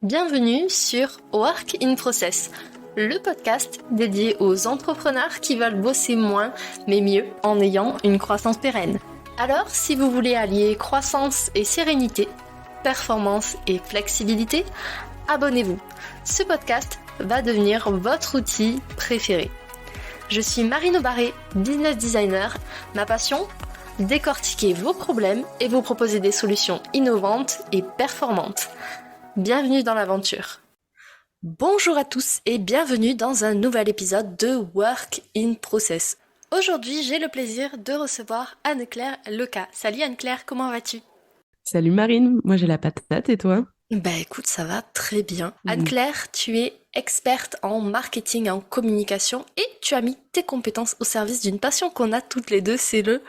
Bienvenue sur Work in Process, le podcast dédié aux entrepreneurs qui veulent bosser moins mais mieux en ayant une croissance pérenne. Alors, si vous voulez allier croissance et sérénité, performance et flexibilité, abonnez-vous. Ce podcast va devenir votre outil préféré. Je suis Marine Aubaré, business designer. Ma passion ? Décortiquer vos problèmes et vous proposer des solutions innovantes et performantes. Bienvenue dans l'aventure. Bonjour à tous et bienvenue dans un nouvel épisode de Work in Process. Aujourd'hui, j'ai le plaisir de recevoir Anne-Claire Leca. Salut Anne-Claire, comment vas-tu ? Salut Marine, moi j'ai la patate et toi ? Écoute, ça va très bien. Anne-Claire, tu es experte en marketing et en communication et tu as mis tes compétences au service d'une passion qu'on a toutes les deux, c'est le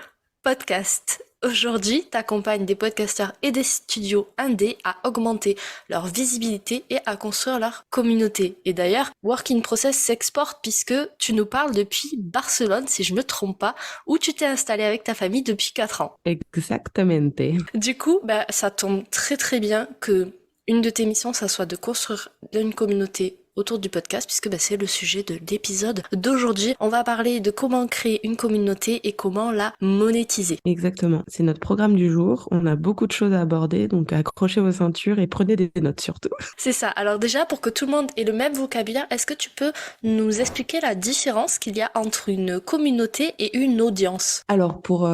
podcast. Aujourd'hui, tu accompagnes des podcasteurs et des studios indés à augmenter leur visibilité et à construire leur communauté. Et d'ailleurs, Work in Process s'exporte puisque tu nous parles depuis Barcelone, si je me trompe pas, où tu t'es installé avec ta famille depuis 4 ans. Exactamente. Du coup, ça tombe très très bien que une de tes missions, ça soit de construire une communauté autour du podcast, puisque c'est le sujet de l'épisode d'aujourd'hui. On va parler de comment créer une communauté et comment la monétiser. Exactement, c'est notre programme du jour. On a beaucoup de choses à aborder, donc accrochez vos ceintures et prenez des notes surtout. C'est ça. Alors déjà, pour que tout le monde ait le même vocabulaire, est-ce que tu peux nous expliquer la différence qu'il y a entre une communauté et une audience ? Alors pour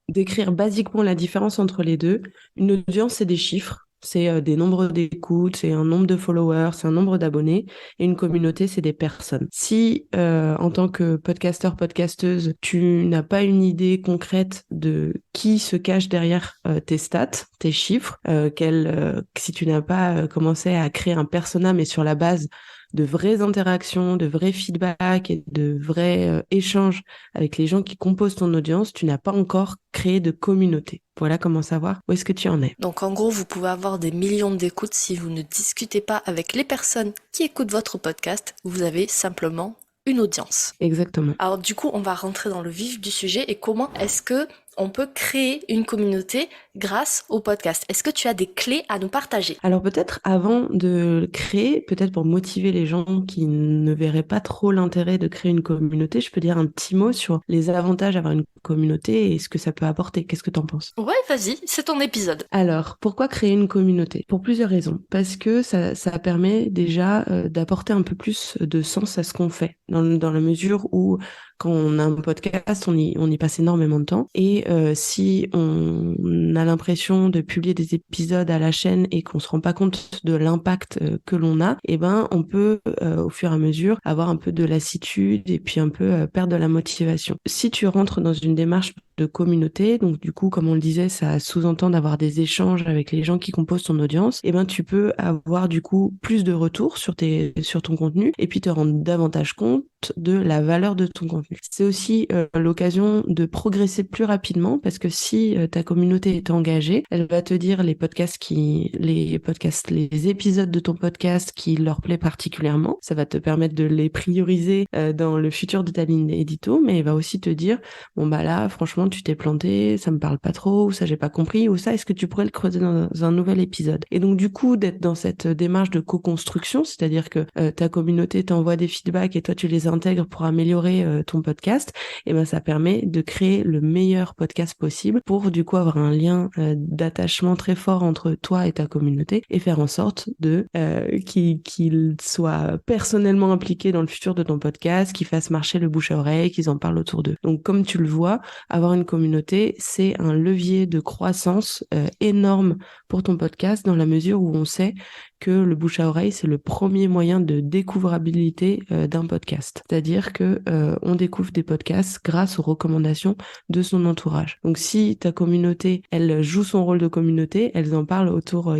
décrire basiquement la différence entre les deux, une audience c'est des chiffres. C'est des nombres d'écoutes, c'est un nombre de followers, c'est un nombre d'abonnés. Et une communauté, c'est des personnes. Si, en tant que podcasteur, podcasteuse, tu n'as pas une idée concrète de qui se cache derrière tes stats, tes chiffres, si tu n'as pas commencé à créer un persona, mais sur la base de vraies interactions, de vrais feedbacks et de vrais échanges avec les gens qui composent ton audience, tu n'as pas encore créé de communauté. Voilà comment savoir où est-ce que tu en es. Donc en gros, vous pouvez avoir des millions d'écoutes si vous ne discutez pas avec les personnes qui écoutent votre podcast. Vous avez simplement une audience. Exactement. Alors du coup, on va rentrer dans le vif du sujet et comment est-ce que on peut créer une communauté grâce au podcast. Est-ce que tu as des clés à nous partager ? Alors peut-être avant de le créer, peut-être pour motiver les gens qui ne verraient pas trop l'intérêt de créer une communauté, je peux dire un petit mot sur les avantages d'avoir une communauté et ce que ça peut apporter. Qu'est-ce que t'en penses ? Ouais, vas-y, c'est ton épisode. Alors, pourquoi créer une communauté ? Pour plusieurs raisons. Parce que ça permet déjà d'apporter un peu plus de sens à ce qu'on fait, dans la mesure où quand on a un podcast, on y passe énormément de temps. Et si on a l'impression de publier des épisodes à la chaîne et qu'on se rend pas compte de l'impact que l'on a, on peut au fur et à mesure avoir un peu de lassitude et puis un peu perdre de la motivation. Si tu rentres dans une démarche de communauté, donc du coup, comme on le disait, ça sous-entend d'avoir des échanges avec les gens qui composent ton audience, tu peux avoir du coup plus de retours sur ton contenu et puis te rendre davantage compte de la valeur de ton contenu. C'est aussi l'occasion de progresser plus rapidement parce que si ta communauté est engagée, elle va te dire les épisodes de ton podcast qui leur plaît particulièrement. Ça va te permettre de les prioriser dans le futur de ta ligne édito, mais elle va aussi te dire là, franchement, tu t'es planté, ça me parle pas trop, ou ça j'ai pas compris, ou ça, est-ce que tu pourrais le creuser dans un nouvel épisode ? Et donc du coup, d'être dans cette démarche de co-construction, c'est-à-dire que ta communauté t'envoie des feedbacks et toi tu les intègres pour améliorer ton podcast, ça permet de créer le meilleur podcast possible pour du coup avoir un lien d'attachement très fort entre toi et ta communauté et faire en sorte qu'ils soient personnellement impliqués dans le futur de ton podcast, qu'ils fassent marcher le bouche à oreille, qu'ils en parlent autour d'eux. Donc comme tu le vois, avoir une communauté, c'est un levier de croissance énorme pour ton podcast dans la mesure où on sait que le bouche à oreille, c'est le premier moyen de découvrabilité d'un podcast. C'est-à-dire que on découvre des podcasts grâce aux recommandations de son entourage. Donc si ta communauté, elle joue son rôle de communauté, ils en parlent autour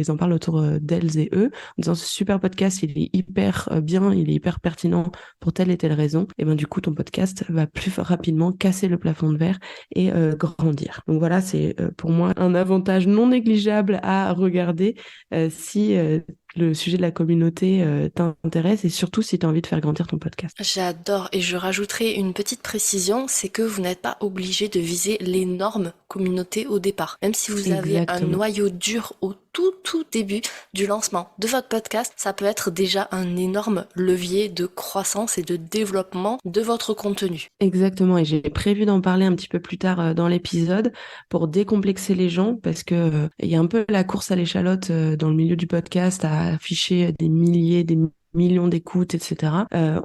d'elles et eux, en disant ce super podcast, il est hyper bien, il est hyper pertinent pour telle et telle raison, du coup ton podcast va plus rapidement casser le plafond de verre et grandir. Donc voilà, c'est pour moi un avantage non négligeable à regarder si le sujet de la communauté t'intéresse et surtout si tu as envie de faire grandir ton podcast. J'adore, et je rajouterai une petite précision, c'est que vous n'êtes pas obligé de viser l'énorme communauté au départ. Même si vous avez un noyau dur autour tout début du lancement de votre podcast, ça peut être déjà un énorme levier de croissance et de développement de votre contenu. Exactement, et j'ai prévu d'en parler un petit peu plus tard dans l'épisode pour décomplexer les gens parce que il y a un peu la course à l'échalote dans le milieu du podcast à afficher des milliers, des millions d'écoutes, etc.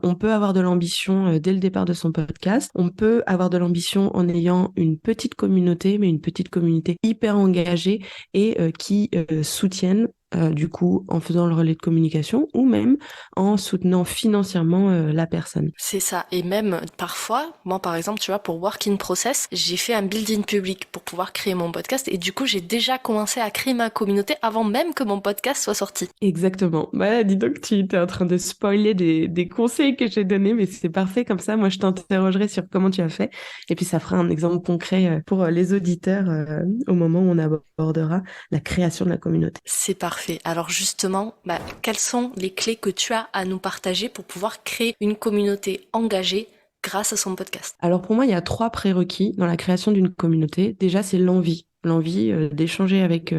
On peut avoir de l'ambition dès le départ de son podcast. On peut avoir de l'ambition en ayant une petite communauté, mais une petite communauté hyper engagée et qui soutiennent du coup en faisant le relais de communication ou même en soutenant financièrement la personne. C'est ça. Et même parfois, moi par exemple, tu vois, pour Work in Process, j'ai fait un build-in public pour pouvoir créer mon podcast et du coup j'ai déjà commencé à créer ma communauté avant même que mon podcast soit sorti. Exactement. Bah, dis donc, tu es en train de spoiler des conseils que j'ai donnés, mais c'est parfait comme ça. Moi, je t'interrogerai sur comment tu as fait. Et puis, ça fera un exemple concret pour les auditeurs au moment où on abordera la création de la communauté. C'est parfait. Alors justement, quelles sont les clés que tu as à nous partager pour pouvoir créer une communauté engagée grâce à son podcast? Alors, pour moi, il y a 3 prérequis dans la création d'une communauté. Déjà, c'est l'envie. L'envie d'échanger avec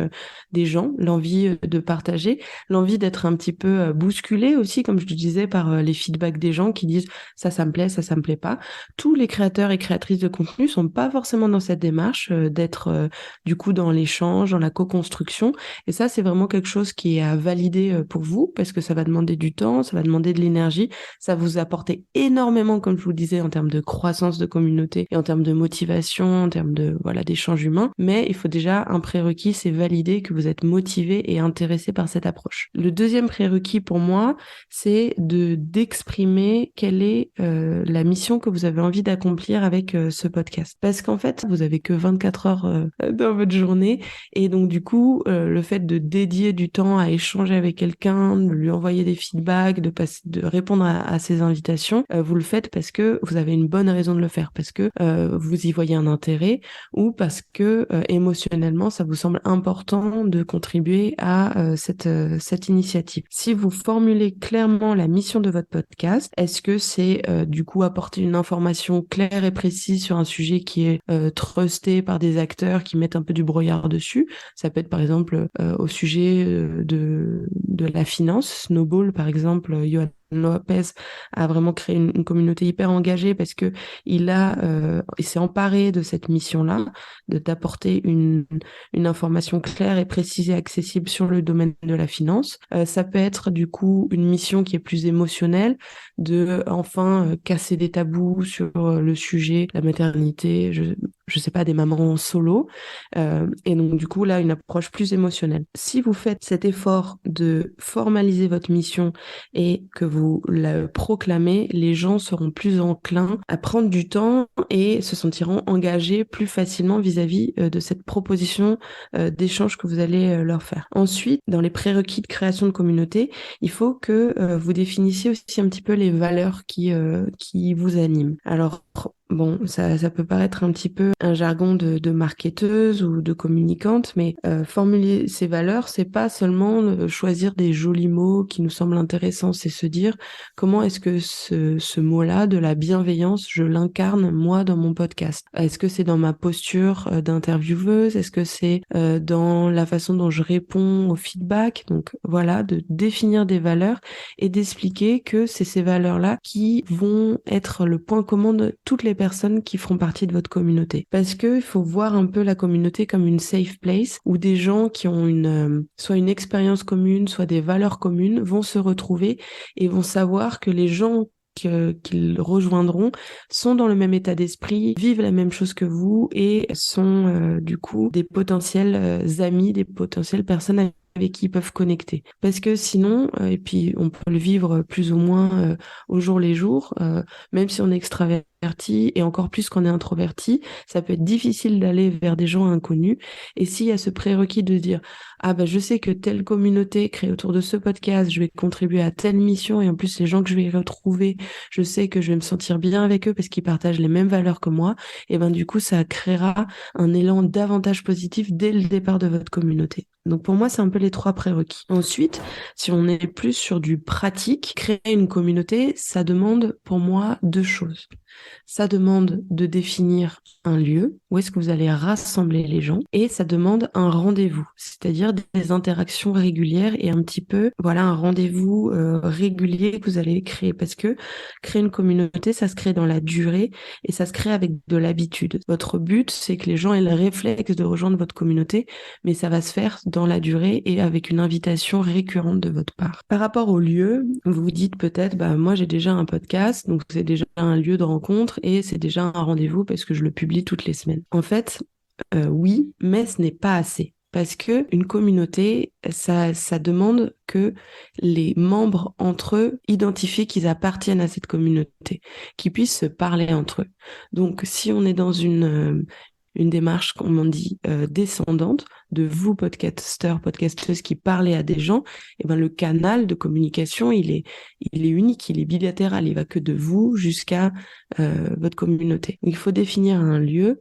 des gens, l'envie de partager, l'envie d'être un petit peu bousculé aussi, comme je te disais, par les feedbacks des gens qui disent ça me plaît, ça me plaît pas. Tous les créateurs et créatrices de contenu sont pas forcément dans cette démarche d'être du coup dans l'échange, dans la co-construction. Et ça, c'est vraiment quelque chose qui est à valider pour vous parce que ça va demander du temps, ça va demander de l'énergie, ça vous apporter énormément, comme je vous le disais, en termes de croissance de communauté et en termes de motivation, en termes de d'échange humain. Mais il faut déjà un prérequis, c'est valider que vous êtes motivé et intéressé par cette approche. Le deuxième prérequis pour moi, c'est d'exprimer quelle est la mission que vous avez envie d'accomplir avec ce podcast. Parce qu'en fait, vous avez que 24 heures dans votre journée et donc du coup, le fait de dédier du temps à échanger avec quelqu'un, de lui envoyer des feedbacks, de répondre à ses invitations, vous le faites parce que vous avez une bonne raison de le faire, parce que vous y voyez un intérêt ou parce que émotionnellement, ça vous semble important de contribuer à cette initiative. Si vous formulez clairement la mission de votre podcast, est-ce que c'est du coup apporter une information claire et précise sur un sujet qui est trusté par des acteurs qui mettent un peu du brouillard dessus? Ça peut être par exemple au sujet de la finance. Snowball, par exemple, Johan Lopez a vraiment créé une communauté hyper engagée parce que il s'est emparé de cette mission-là, d'apporter une information claire et précise et accessible sur le domaine de la finance. Ça peut être du coup une mission qui est plus émotionnelle, de enfin casser des tabous sur le sujet, la maternité, je sais pas, des mamans solo. Et donc du coup là, une approche plus émotionnelle. Si vous faites cet effort de formaliser votre mission et que vous la proclamez, les gens seront plus enclins à prendre du temps et se sentiront engagés plus facilement vis-à-vis de cette proposition d'échange que vous allez leur faire. Ensuite, dans les prérequis de création de communauté, il faut que vous définissiez aussi un petit peu les valeurs qui vous animent. Alors, bon, ça peut paraître un petit peu un jargon de marketeuse ou de communicante, mais formuler ces valeurs, c'est pas seulement choisir des jolis mots qui nous semblent intéressants, c'est se dire comment est-ce que ce mot-là, de la bienveillance, je l'incarne moi dans mon podcast. Est-ce que c'est dans ma posture d'intervieweuse? Est-ce que c'est dans la façon dont je réponds au feedback? Donc voilà, de définir des valeurs et d'expliquer que c'est ces valeurs-là qui vont être le point commun de toutes les personnes qui feront partie de votre communauté. Parce que il faut voir un peu la communauté comme une safe place où des gens qui ont soit une expérience commune, soit des valeurs communes vont se retrouver et vont savoir que les gens qu'ils rejoindront sont dans le même état d'esprit, vivent la même chose que vous et sont du coup des potentiels amis, des potentielles personnes avec qui ils peuvent connecter. Parce que sinon, et puis on peut le vivre plus ou moins au jour les jours, même si on est extraverti et encore plus qu'on est introverti, ça peut être difficile d'aller vers des gens inconnus. Et s'il y a ce prérequis de dire je sais que telle communauté créée autour de ce podcast, je vais contribuer à telle mission et en plus les gens que je vais retrouver, je sais que je vais me sentir bien avec eux parce qu'ils partagent les mêmes valeurs que moi, et du coup ça créera un élan davantage positif dès le départ de votre communauté. Donc pour moi, c'est un peu les 3 prérequis. Ensuite, si on est plus sur du pratique, créer une communauté, ça demande pour moi 2 choses. Ça demande de définir un lieu où est-ce que vous allez rassembler les gens et ça demande un rendez-vous, c'est-à-dire des interactions régulières et un petit peu, voilà, un rendez-vous régulier que vous allez créer parce que créer une communauté, ça se crée dans la durée et ça se crée avec de l'habitude. Votre but, c'est que les gens aient le réflexe de rejoindre votre communauté, mais ça va se faire dans la durée et avec une invitation récurrente de votre part. Par rapport au lieu, vous vous dites peut-être, bah, moi j'ai déjà un podcast, donc c'est déjà un lieu de rencontre et c'est déjà un rendez-vous parce que je le publie toutes les semaines. En fait, oui, mais ce n'est pas assez. Parce que une communauté, ça demande que les membres entre eux identifient qu'ils appartiennent à cette communauté, qu'ils puissent se parler entre eux. Donc, si on est dans une démarche, comme on dit, descendante de vous, podcasteurs, podcasteuses qui parlez à des gens, et ben le canal de communication, il est unique, il est bilatéral, il va que de vous jusqu'à votre communauté. Il faut définir un lieu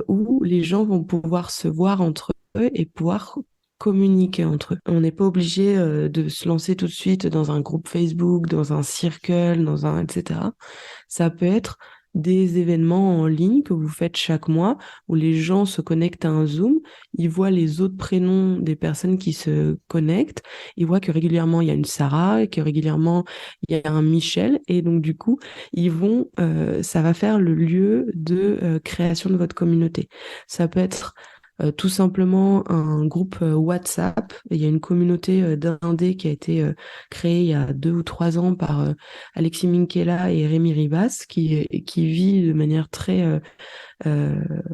où les gens vont pouvoir se voir entre eux et pouvoir communiquer entre eux. On n'est pas obligé de se lancer tout de suite dans un groupe Facebook, dans un circle, etc. Ça peut être des événements en ligne que vous faites chaque mois où les gens se connectent à un Zoom, ils voient les autres prénoms des personnes qui se connectent, ils voient que régulièrement il y a une Sarah, que régulièrement il y a un Michel et donc du coup ça va faire le lieu de création de votre communauté. Ça peut être tout simplement un groupe WhatsApp. Il y a une communauté d'indés qui a été créée il y a 2 ou 3 ans par Alexis Minkela et Rémi Ribas, qui vit de manière très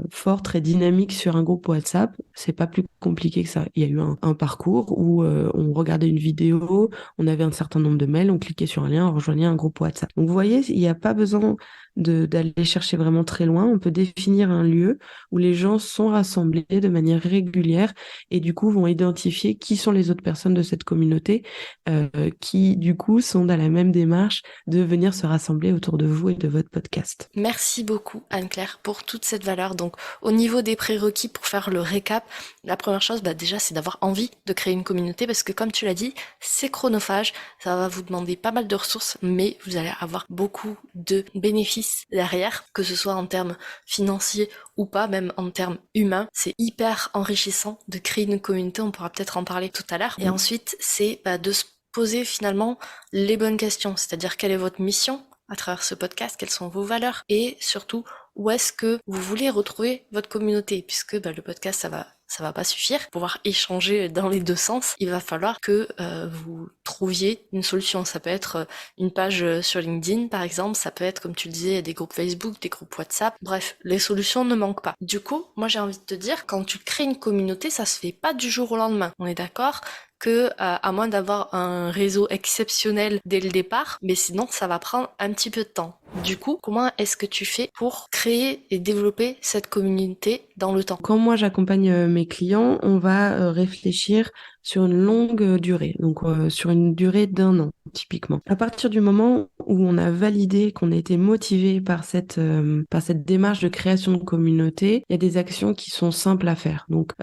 fort, très dynamique sur un groupe WhatsApp. C'est pas plus compliqué que ça. Il y a eu un parcours où on regardait une vidéo, on avait un certain nombre de mails, on cliquait sur un lien, on rejoignait un groupe WhatsApp. Donc vous voyez, il n'y a pas besoin d'aller chercher vraiment très loin. On peut définir un lieu où les gens sont rassemblés de manière régulière et du coup vont identifier qui sont les autres personnes de cette communauté qui du coup sont dans la même démarche de venir se rassembler autour de vous et de votre podcast. Merci beaucoup Anne-Claire pour toute cette valeur. Donc au niveau des prérequis, pour faire le récap, la première chose déjà c'est d'avoir envie de créer une communauté parce que comme tu l'as dit, c'est chronophage, ça va vous demander pas mal de ressources mais vous allez avoir beaucoup de bénéfices derrière, que ce soit en termes financiers ou pas, même en termes humains. C'est hyper enrichissant de créer une communauté, on pourra peut-être en parler tout à l'heure. Et ensuite c'est de se poser finalement les bonnes questions, c'est-à-dire quelle est votre mission à travers ce podcast, quelles sont vos valeurs et surtout où est-ce que vous voulez retrouver votre communauté, puisque le podcast ça va pas suffire. Pour pouvoir échanger dans les deux sens, il va falloir que vous trouviez une solution. Ça peut être une page sur LinkedIn par exemple, ça peut être comme tu le disais des groupes Facebook, des groupes WhatsApp, bref, les solutions ne manquent pas. Du coup, moi j'ai envie de te dire, quand tu crées une communauté, ça se fait pas du jour au lendemain, on est d'accord que à moins d'avoir un réseau exceptionnel dès le départ, mais sinon ça va prendre un petit peu de temps. Du coup, comment est-ce que tu fais pour créer et développer cette communauté dans le temps? Quand moi j'accompagne mes clients, on va réfléchir sur une longue durée, donc sur une durée d'1 an typiquement. À partir du moment où on a validé qu'on a été motivé par cette démarche de création de communauté, il y a des actions qui sont simples à faire. Donc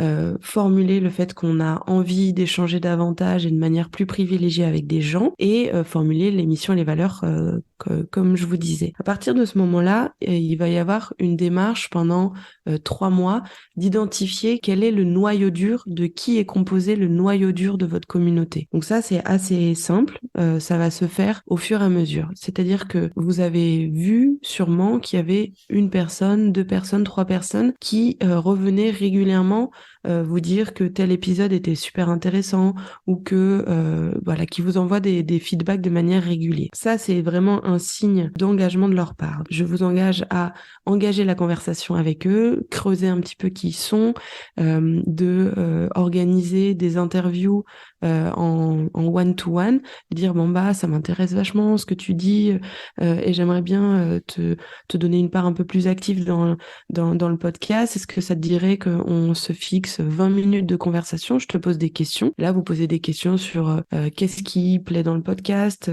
formuler le fait qu'on a envie d'échanger davantage et de manière plus privilégiée avec des gens et formuler les missions et les valeurs comme je vous disais. À partir de ce moment-là, il va y avoir une démarche pendant 3 mois d'identifier quel est le noyau dur, de qui est composé le noyau dur de votre communauté. Donc ça, c'est assez simple. Ça va se faire au fur et à mesure. C'est-à-dire que vous avez vu sûrement qu'il y avait 1 personne, 2 personnes, 3 personnes qui revenaient régulièrement vous dire que tel épisode était super intéressant ou que qui vous envoient des feedbacks de manière régulière. Ça, c'est vraiment un signe d'engagement de leur part. Je vous engage à engager la conversation avec eux, creuser un petit peu qui ils sont, organiser des interviews en one-to-one, dire ça m'intéresse vachement ce que tu dis et j'aimerais bien te donner une part un peu plus active dans le podcast. Est-ce que ça te dirait qu'on se fixe 20 minutes de conversation, je te pose des questions. Là, vous posez des questions sur qu'est-ce qui plaît dans le podcast,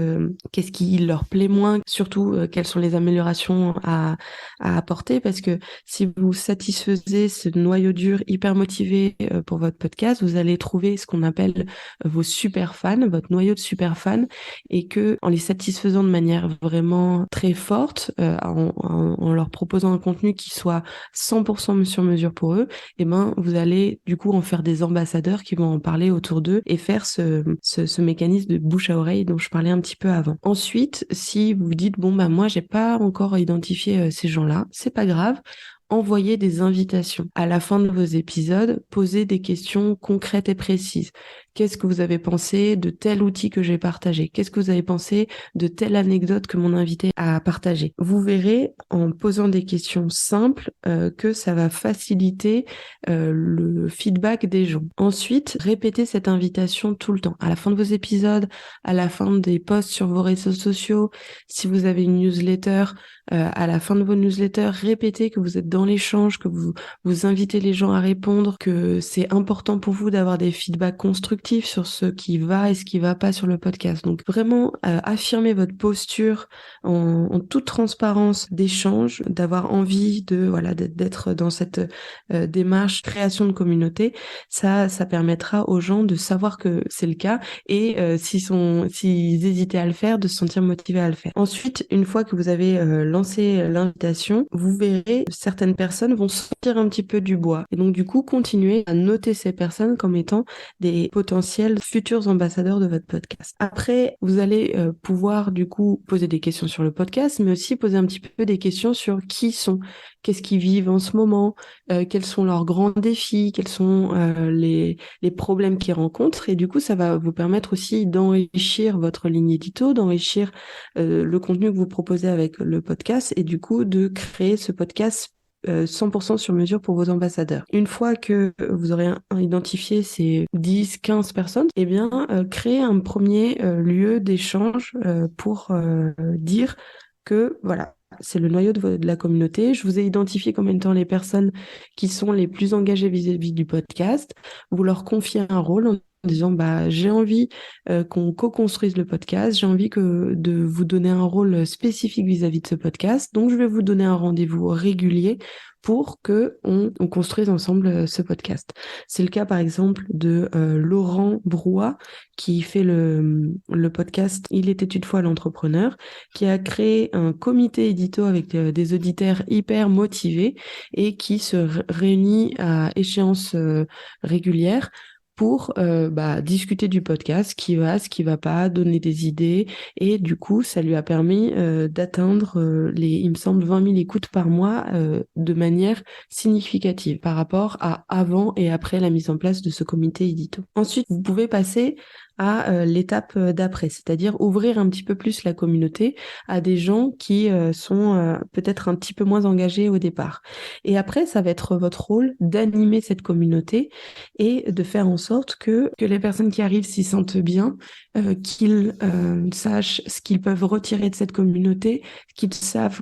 qu'est-ce qui leur plaît moins, surtout quelles sont les améliorations à apporter, parce que si vous satisfaisez ce noyau dur hyper motivé pour votre podcast, vous allez trouver ce qu'on appelle vos super fans, votre noyau de super fans, et que en les satisfaisant de manière vraiment très forte, en leur proposant un contenu qui soit 100% sur mesure pour eux, et ben vous allez du coup en faire des ambassadeurs qui vont en parler autour d'eux et faire ce mécanisme de bouche à oreille dont je parlais un petit peu avant. Ensuite, si vous vous dites bon bah moi j'ai pas encore identifié ces gens-là, c'est pas grave. Envoyez des invitations. À la fin de vos épisodes, posez des questions concrètes et précises. Qu'est-ce que vous avez pensé de tel outil que j'ai partagé? Qu'est-ce que vous avez pensé de telle anecdote que mon invité a partagé? Vous verrez en posant des questions simples que ça va faciliter le feedback des gens. Ensuite, répétez cette invitation tout le temps. À la fin de vos épisodes, à la fin des posts sur vos réseaux sociaux, si vous avez une newsletter, à la fin de vos newsletters, répétez que vous êtes dans l'échange, que vous invitez les gens à répondre, que c'est important pour vous d'avoir des feedbacks constructifs sur ce qui va et ce qui va pas sur le podcast. Donc vraiment, affirmez votre posture en toute transparence d'échange, d'avoir envie d'être dans cette démarche création de communauté. Ça permettra aux gens de savoir que c'est le cas et s'ils hésitaient à le faire, de se sentir motivés à le faire. Ensuite, une fois que vous avez lancé l'invitation, vous verrez certaines personnes vont sortir un petit peu du bois. Et donc du coup, continuez à noter ces personnes comme étant des potentiels futurs ambassadeurs de votre podcast. Après, vous allez pouvoir du coup poser des questions sur le podcast, mais aussi poser un petit peu des questions sur qui sont, qu'est-ce qu'ils vivent en ce moment, quels sont leurs grands défis, quels sont les problèmes qu'ils rencontrent. Et du coup, ça va vous permettre aussi d'enrichir votre ligne édito, d'enrichir le contenu que vous proposez avec le podcast et du coup de créer ce podcast 100% sur mesure pour vos ambassadeurs. Une fois que vous aurez identifié ces 10, 15 personnes, eh bien, créez un premier lieu d'échange pour dire que, voilà, c'est le noyau de la communauté. Je vous ai identifié comme étant les personnes qui sont les plus engagées vis-à-vis du podcast. Vous leur confiez un rôle en disant bah j'ai envie qu'on co-construise le podcast, j'ai envie de vous donner un rôle spécifique vis-à-vis de ce podcast, donc je vais vous donner un rendez-vous régulier pour que on construise ensemble ce podcast. C'est le cas par exemple de Laurent Brouat qui fait le podcast Il était une fois l'entrepreneur, qui a créé un comité édito avec des auditeurs hyper motivés et qui se réunit à échéance régulière pour discuter du podcast, ce qui va pas, donner des idées. Et du coup, ça lui a permis d'atteindre il me semble, 20 000 écoutes par mois de manière significative par rapport à avant et après la mise en place de ce comité édito. Ensuite, vous pouvez passer à l'étape d'après, c'est-à-dire ouvrir un petit peu plus la communauté à des gens qui sont peut-être un petit peu moins engagés au départ. Et après, ça va être votre rôle d'animer cette communauté et de faire en sorte que les personnes qui arrivent s'y sentent bien, qu'ils sachent ce qu'ils peuvent retirer de cette communauté, qu'ils savent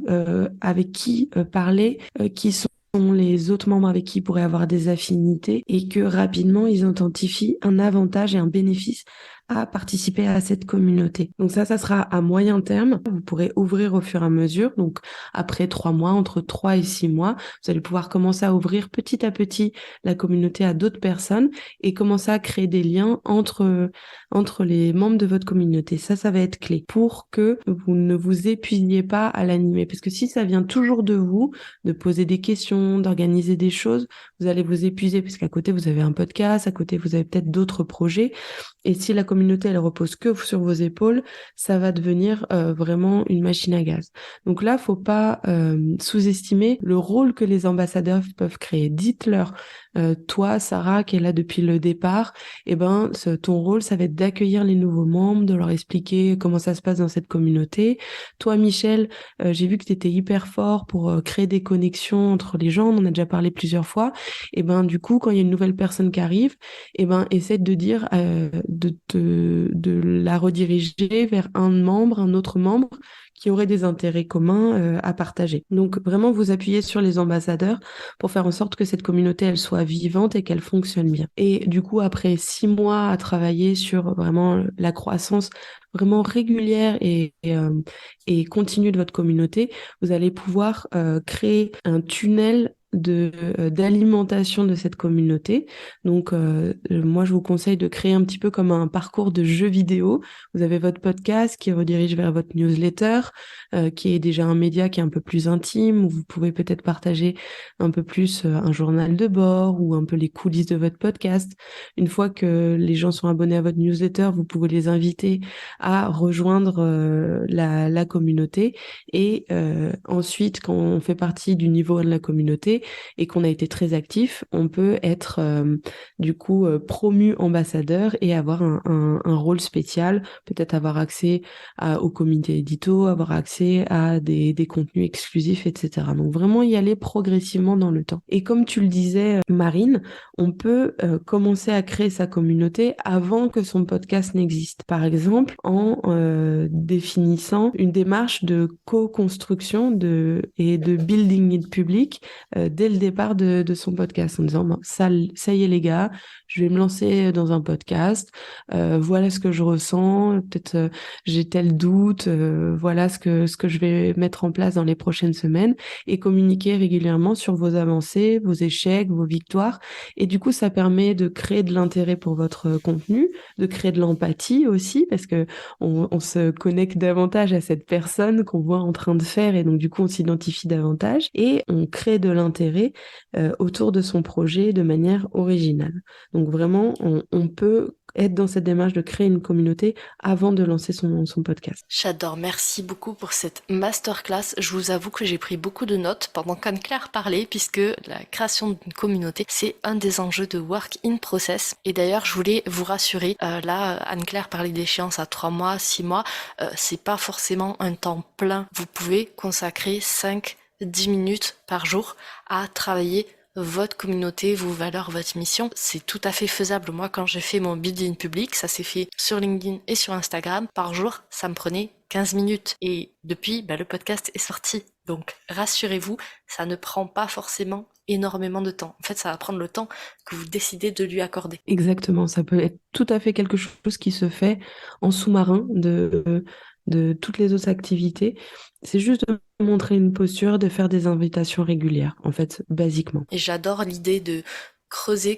avec qui parler, qui sont les autres membres avec qui ils pourraient avoir des affinités et que rapidement ils identifient un avantage et un bénéfice à participer à cette communauté. Donc ça sera à moyen terme. Vous pourrez ouvrir au fur et à mesure. Donc après 3 mois, entre 3 et 6 mois, vous allez pouvoir commencer à ouvrir petit à petit la communauté à d'autres personnes et commencer à créer des liens entre les membres de votre communauté. Ça va être clé pour que vous ne vous épuisiez pas à l'animer. Parce que si ça vient toujours de vous, de poser des questions, d'organiser des choses, vous allez vous épuiser parce qu'à côté, vous avez un podcast, à côté, vous avez peut-être d'autres projets. Et si la communauté, elle repose que sur vos épaules, ça va devenir vraiment une machine à gaz. Donc là, faut pas sous-estimer le rôle que les ambassadeurs peuvent créer. Dites-leur, toi, Sarah, qui est là depuis le départ, ton rôle, ça va être d'accueillir les nouveaux membres, de leur expliquer comment ça se passe dans cette communauté. Toi, Michel, j'ai vu que tu étais hyper fort pour créer des connexions entre les gens, on en a déjà parlé plusieurs fois. Du coup, quand il y a une nouvelle personne qui arrive, essaie de dire, de te de la rediriger vers un autre membre qui aurait des intérêts communs à partager. Donc vraiment vous appuyez sur les ambassadeurs pour faire en sorte que cette communauté elle soit vivante et qu'elle fonctionne bien. Et du coup après 6 mois à travailler sur vraiment la croissance vraiment régulière et continue de votre communauté, vous allez pouvoir créer un tunnel d'alimentation de cette communauté. Donc moi je vous conseille de créer un petit peu comme un parcours de jeu vidéo. Vous avez votre podcast qui redirige vers votre newsletter, qui est déjà un média qui est un peu plus intime, où vous pouvez peut-être partager un peu plus un journal de bord ou un peu les coulisses de votre podcast. Une fois que les gens sont abonnés à votre newsletter, vous pouvez les inviter à rejoindre la communauté. Et ensuite, quand on fait partie du niveau 1 de la communauté et qu'on a été très actif, on peut être promu ambassadeur et avoir un rôle spécial, peut-être avoir accès au comité édito, avoir accès à des contenus exclusifs, etc. Donc vraiment y aller progressivement dans le temps. Et comme tu le disais, Marine, on peut commencer à créer sa communauté avant que son podcast n'existe. Par exemple, en définissant une démarche de co-construction et de building it public dès le départ de son podcast, en disant ça y est les gars, je vais me lancer dans un podcast, voilà ce que je ressens, peut-être j'ai tel doute, voilà ce que je vais mettre en place dans les prochaines semaines, et communiquer régulièrement sur vos avancées, vos échecs, vos victoires. Et du coup ça permet de créer de l'intérêt pour votre contenu, de créer de l'empathie aussi, parce que on se connecte davantage à cette personne qu'on voit en train de faire, et donc du coup on s'identifie davantage et on crée de l'intérêt autour de son projet de manière originale. Donc vraiment on peut être dans cette démarche de créer une communauté avant de lancer son podcast. J'adore, merci beaucoup pour cette masterclass. Je vous avoue que j'ai pris beaucoup de notes pendant qu'Anne-Claire parlait, puisque la création d'une communauté, c'est un des enjeux de Work in Process. Et d'ailleurs, je voulais vous rassurer, là, Anne-Claire parlait d'échéance à 3 mois, 6 mois, c'est pas forcément un temps plein. Vous pouvez consacrer 5-10 minutes par jour à travailler votre communauté, vos valeurs, votre mission. C'est tout à fait faisable. Moi, quand j'ai fait mon building public, ça s'est fait sur LinkedIn et sur Instagram. Par jour, ça me prenait 15 minutes. Et depuis, le podcast est sorti. Donc, rassurez-vous, ça ne prend pas forcément énormément de temps. En fait, ça va prendre le temps que vous décidez de lui accorder. Exactement. Ça peut être tout à fait quelque chose qui se fait en sous-marin de toutes les autres activités. C'est juste de montrer une posture, de faire des invitations régulières, en fait, basiquement. Et j'adore l'idée de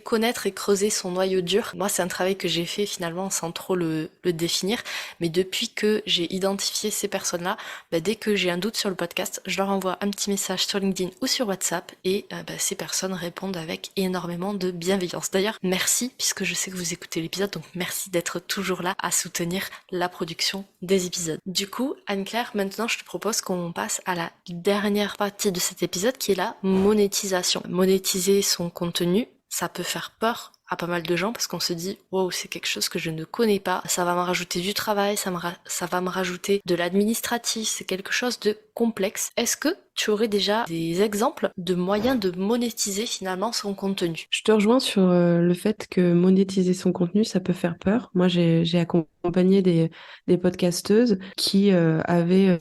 connaître et creuser son noyau dur. Moi, c'est un travail que j'ai fait finalement sans trop le définir, mais depuis que j'ai identifié ces personnes-là, dès que j'ai un doute sur le podcast, je leur envoie un petit message sur LinkedIn ou sur WhatsApp, et ces personnes répondent avec énormément de bienveillance. D'ailleurs, merci, puisque je sais que vous écoutez l'épisode, donc merci d'être toujours là à soutenir la production des épisodes. Du coup, Anne-Claire, maintenant je te propose qu'on passe à la dernière partie de cet épisode, qui est la monétisation. Monétiser son contenu, ça peut faire peur à pas mal de gens parce qu'on se dit wow, c'est quelque chose que je ne connais pas, ça va me rajouter du travail, ça va me rajouter de l'administratif, c'est quelque chose de complexe. Est-ce que tu aurais déjà des exemples de moyens de monétiser finalement son contenu? Je te rejoins sur le fait que monétiser son contenu, ça peut faire peur. Moi, j'ai accompagné des podcasteuses qui avaient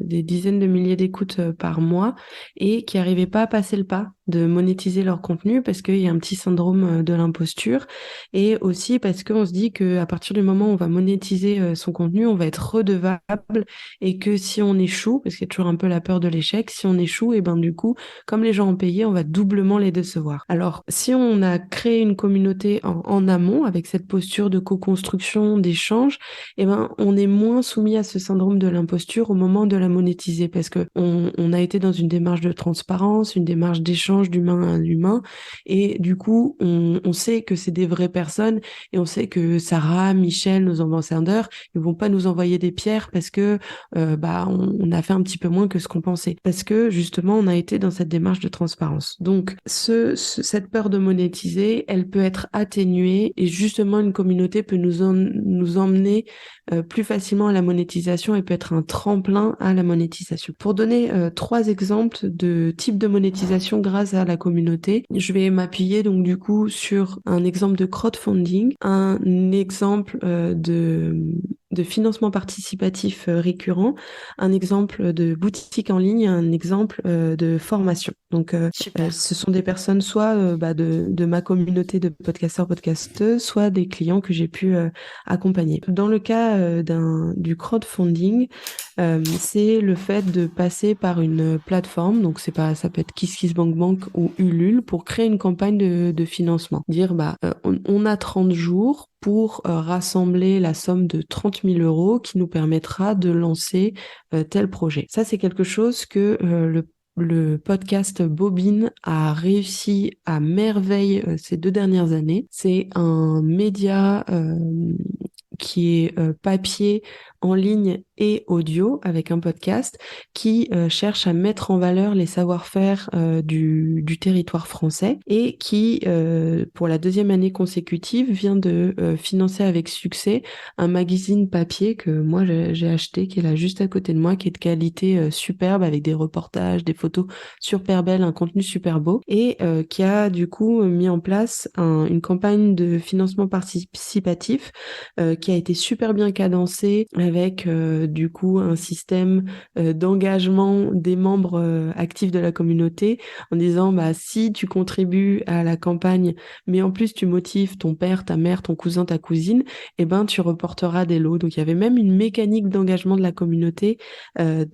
des dizaines de milliers d'écoutes par mois et qui n'arrivaient pas à passer le pas de monétiser leur contenu parce qu'il y a un petit syndrome de l'imposture, et aussi parce qu'on se dit qu'à partir du moment où on va monétiser son contenu, on va être redevable, et que si on échoue, parce qu'il y a toujours un peu la peur de l'échec, si on échoue, et du coup, comme les gens ont payé, on va doublement les décevoir. Alors, si on a créé une communauté en amont, avec cette posture de co-construction, d'échange, on est moins soumis à ce syndrome de l'imposture au moment de la monétiser, parce que on a été dans une démarche de transparence, une démarche d'échange d'humain à humain, et du coup, on sait que c'est des vraies personnes, et on sait que Sarah, Michel, nos ambassadeurs, ils vont pas nous envoyer des pierres parce que on a fait un petit peu moins que ce qu'on pensait. Parce que justement, on a été dans cette démarche de transparence. Donc, cette peur de monétiser, elle peut être atténuée et justement, une communauté peut nous emmener plus facilement à la monétisation et peut être un tremplin à la monétisation. Pour donner 3 exemples de types de monétisation grâce à la communauté, je vais m'appuyer donc du coup sur un exemple de crowdfunding, un exemple de financement participatif récurrent, un exemple de boutique en ligne, un exemple de formation. Donc, Super. ce sont des personnes soit de ma communauté de podcasteurs, podcasteuses, soit des clients que j'ai pu accompagner. Dans le cas du crowdfunding, c'est le fait de passer par une plateforme, donc ça peut être KissKissBankBank ou Ulule, pour créer une campagne de financement. Dire, on a 30 jours pour rassembler la somme de 30 000 euros qui nous permettra de lancer tel projet. Ça, c'est quelque chose que le podcast Bobine a réussi à merveille ces 2 dernières années. C'est un média qui est papier, en ligne et audio avec un podcast qui cherche à mettre en valeur les savoir-faire du territoire français et qui, pour la 2e année consécutive, vient de financer avec succès un magazine papier que moi j'ai acheté, qui est là juste à côté de moi, qui est de qualité superbe avec des reportages, des photos super belles, un contenu super beau et qui a du coup mis en place une campagne de financement participatif qui a été super bien cadencée avec du coup un système d'engagement des membres actifs de la communauté en disant si tu contribues à la campagne mais en plus tu motives ton père, ta mère, ton cousin, ta cousine, tu reporteras des lots. Donc il y avait même une mécanique d'engagement de la communauté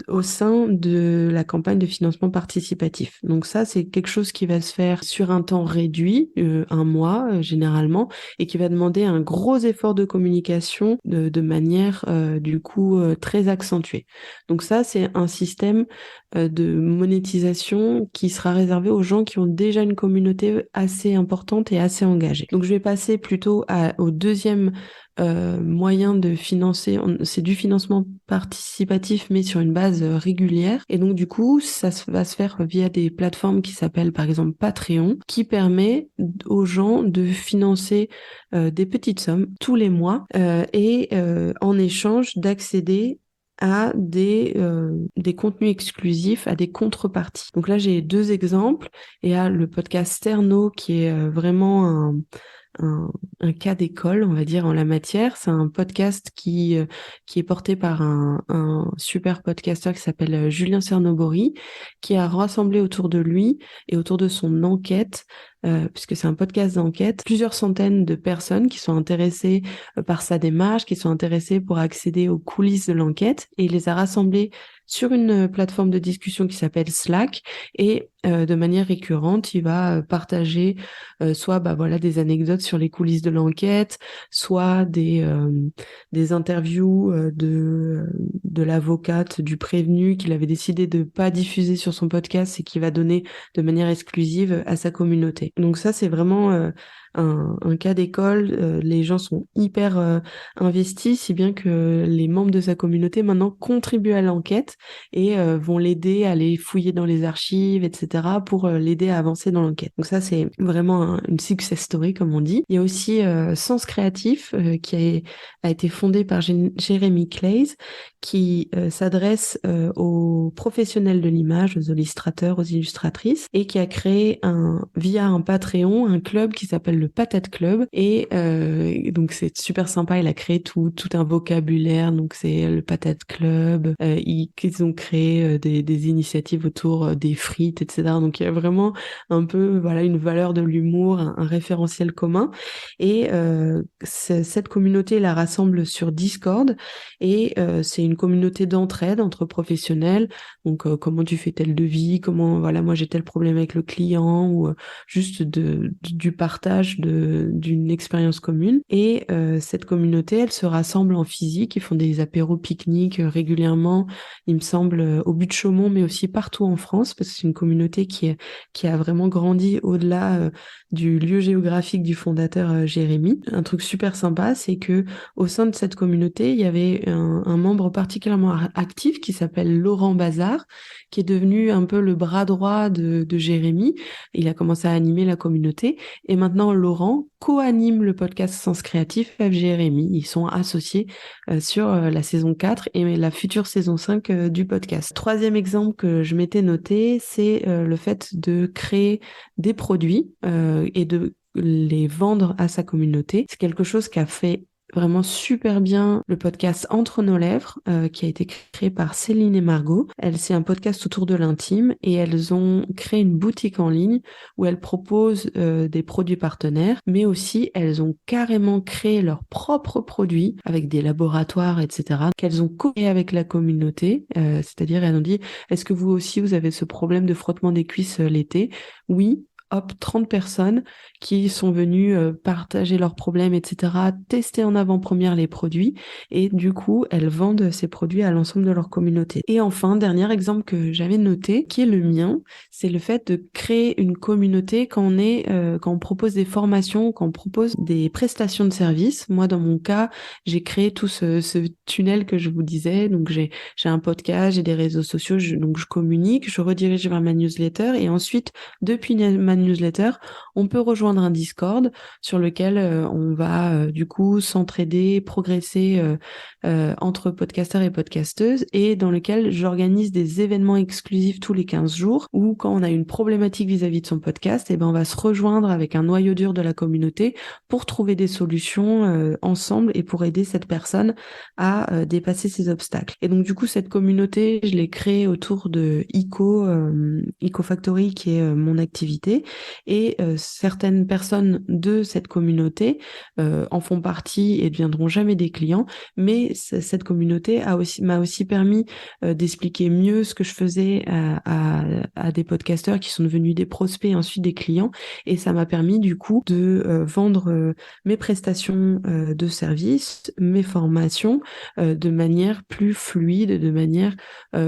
au sein de la campagne de financement participatif. Donc ça, c'est quelque chose qui va se faire sur un temps réduit, 1 mois généralement, et qui va demander un gros effort de communication de manière du coup très accentuée. Donc ça, c'est un système de monétisation qui sera réservé aux gens qui ont déjà une communauté assez importante et assez engagée. Donc je vais passer plutôt au deuxième moyen de financer, c'est du financement participatif mais sur une base régulière, et donc du coup ça va se faire via des plateformes qui s'appellent par exemple Patreon, qui permet aux gens de financer des petites sommes tous les mois et en échange d'accéder à des contenus exclusifs, à des contreparties. Donc là, j'ai 2 exemples. Et à le podcast Sterno, qui est vraiment un cas d'école, on va dire, en la matière. C'est un podcast qui est porté par un super podcasteur qui s'appelle Julien Cernobori, qui a rassemblé autour de lui et autour de son enquête, puisque c'est un podcast d'enquête, plusieurs centaines de personnes qui sont intéressées par sa démarche, qui sont intéressées pour accéder aux coulisses de l'enquête, et il les a rassemblés sur une plateforme de discussion qui s'appelle Slack, et de manière récurrente, il va partager soit des anecdotes sur les coulisses de l'enquête, soit des interviews de l'avocate du prévenu qu'il avait décidé de pas diffuser sur son podcast et qui va donner de manière exclusive à sa communauté. Donc ça, c'est vraiment un cas d'école. Les gens sont hyper investis, si bien que les membres de sa communauté maintenant contribuent à l'enquête et vont l'aider à aller fouiller dans les archives, etc., pour l'aider à avancer dans l'enquête. Donc ça, c'est vraiment une success story, comme on dit. Il y a aussi Sens Créatif, qui a été fondé par Jérémy Claeys, qui s'adresse aux professionnels de l'image, aux illustrateurs, aux illustratrices, et qui a créé via un Patreon, un club qui s'appelle le Patate Club. Et donc c'est super sympa, il a créé tout un vocabulaire, donc c'est le Patate Club, ils ont créé des initiatives autour des frites, etc. Donc il y a vraiment un peu une valeur de l'humour, un référentiel commun. Et cette communauté la rassemble sur Discord, et c'est une communauté d'entraide entre professionnels. Donc comment tu fais tel devis, comment moi j'ai tel problème avec le client, ou juste du partage proches d'une expérience commune. Et cette communauté, elle se rassemble en physique, ils font des apéros pique-niques régulièrement, il me semble, au But-Chaumont, mais aussi partout en France, parce que c'est une communauté qui a vraiment grandi au-delà du lieu géographique du fondateur Jérémy. Un truc super sympa, c'est que au sein de cette communauté, il y avait un membre particulièrement actif qui s'appelle Laurent Bazar, qui est devenu un peu le bras droit de Jérémy. Il a commencé à animer la communauté et maintenant Laurent co-anime le podcast Sens Créatif avec Jérémy. Ils sont associés sur la saison 4 et la future saison 5 du podcast. Troisième exemple que je m'étais noté, c'est le fait de créer des produits et de les vendre à sa communauté. C'est quelque chose qu'a fait vraiment super bien le podcast Entre nos lèvres qui a été créé par Céline et Margot. C'est un podcast autour de l'intime et elles ont créé une boutique en ligne où elles proposent des produits partenaires, mais aussi elles ont carrément créé leurs propres produits avec des laboratoires, etc., qu'elles ont co-créé avec la communauté. C'est-à-dire, elles ont dit, est-ce que vous aussi, vous avez ce problème de frottement des cuisses l'été? Oui. Hop, 30 personnes qui sont venues partager leurs problèmes, etc., tester en avant-première les produits et du coup, elles vendent ces produits à l'ensemble de leur communauté. Et enfin, dernier exemple que j'avais noté, qui est le mien, c'est le fait de créer une communauté quand on propose des formations, quand on propose des prestations de services. Moi, dans mon cas, j'ai créé tout ce tunnel que je vous disais. Donc, j'ai un podcast, j'ai des réseaux sociaux, donc je communique, je redirige vers ma newsletter et ensuite, depuis ma newsletter, on peut rejoindre un Discord sur lequel on va du coup s'entraider, progresser entre podcasteurs et podcasteuses et dans lequel j'organise des événements exclusifs tous les 15 jours où quand on a une problématique vis-à-vis de son podcast, on va se rejoindre avec un noyau dur de la communauté pour trouver des solutions ensemble et pour aider cette personne à dépasser ses obstacles. Et donc du coup, cette communauté, je l'ai créée autour de Eco Factory qui est mon activité et certaines personnes de cette communauté en font partie et ne deviendront jamais des clients, mais cette communauté m'a aussi permis d'expliquer mieux ce que je faisais à des podcasteurs qui sont devenus des prospects et ensuite des clients et ça m'a permis du coup de vendre mes prestations de services, mes formations de manière plus fluide, de manière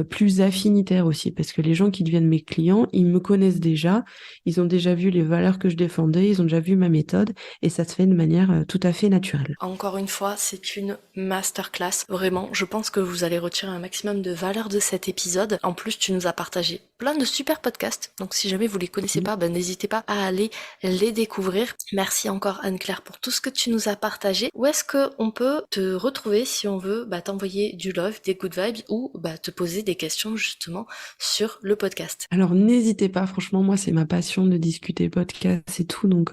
plus affinitaire aussi parce que les gens qui deviennent mes clients, ils me connaissent déjà, ils ont déjà vu les valeurs que je défendais, ils ont déjà vu ma méthode et ça se fait de manière tout à fait naturelle. Encore une fois, c'est une masterclass. Vraiment, je pense que vous allez retirer un maximum de valeur de cet épisode. En plus, tu nous as partagé plein de super podcasts. Donc si jamais vous les connaissez pas, n'hésitez pas à aller les découvrir. Merci encore Anne-Claire pour tout ce que tu nous as partagé. Où est-ce qu'on peut te retrouver si on veut t'envoyer du love, des good vibes ou te poser des questions justement sur le podcast? Alors n'hésitez pas, franchement, moi c'est ma passion de discuter podcast et tout. Donc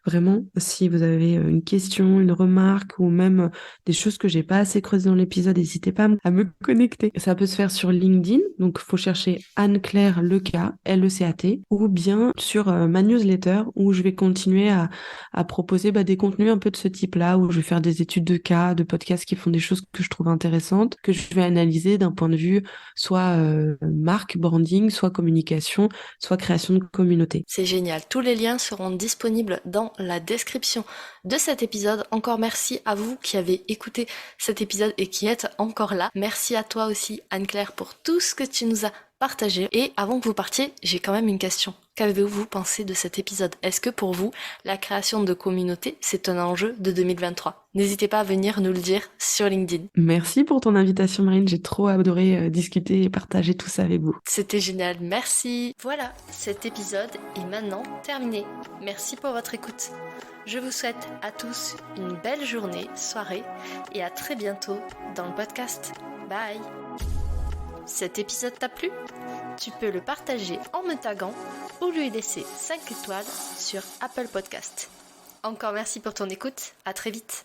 vraiment, si vous avez une question, une remarque ou même des choses que j'ai pas assez creusées dans l'épisode, n'hésitez pas à me connecter. Ça peut se faire sur LinkedIn, donc faut chercher Anne-Claire Lecat, L-E-C-A-T, ou bien sur ma newsletter où je vais continuer à proposer des contenus un peu de ce type-là, où je vais faire des études de cas, de podcasts qui font des choses que je trouve intéressantes, que je vais analyser d'un point de vue soit marque, branding, soit communication, soit création de communauté. C'est génial. Tous les liens seront disponibles dans la description de cet épisode. Encore merci à vous qui avez écouté cet épisode et qui êtes encore là. Merci à toi aussi Anne-Claire pour tout ce que tu nous as partagé. Et avant que vous partiez, j'ai quand même une question. Qu'avez-vous pensé de cet épisode? Est-ce que pour vous, la création de communauté, c'est un enjeu de 2023? N'hésitez pas à venir nous le dire sur LinkedIn. Merci pour ton invitation Marine, j'ai trop adoré discuter et partager tout ça avec vous. C'était génial, merci. Voilà, cet épisode est maintenant terminé. Merci pour votre écoute. Je vous souhaite à tous une belle journée, soirée et à très bientôt dans le podcast. Bye. Cet épisode t'a plu? Tu peux le partager en me taguant ou lui laisser 5 étoiles sur Apple Podcast. Encore merci pour ton écoute, à très vite.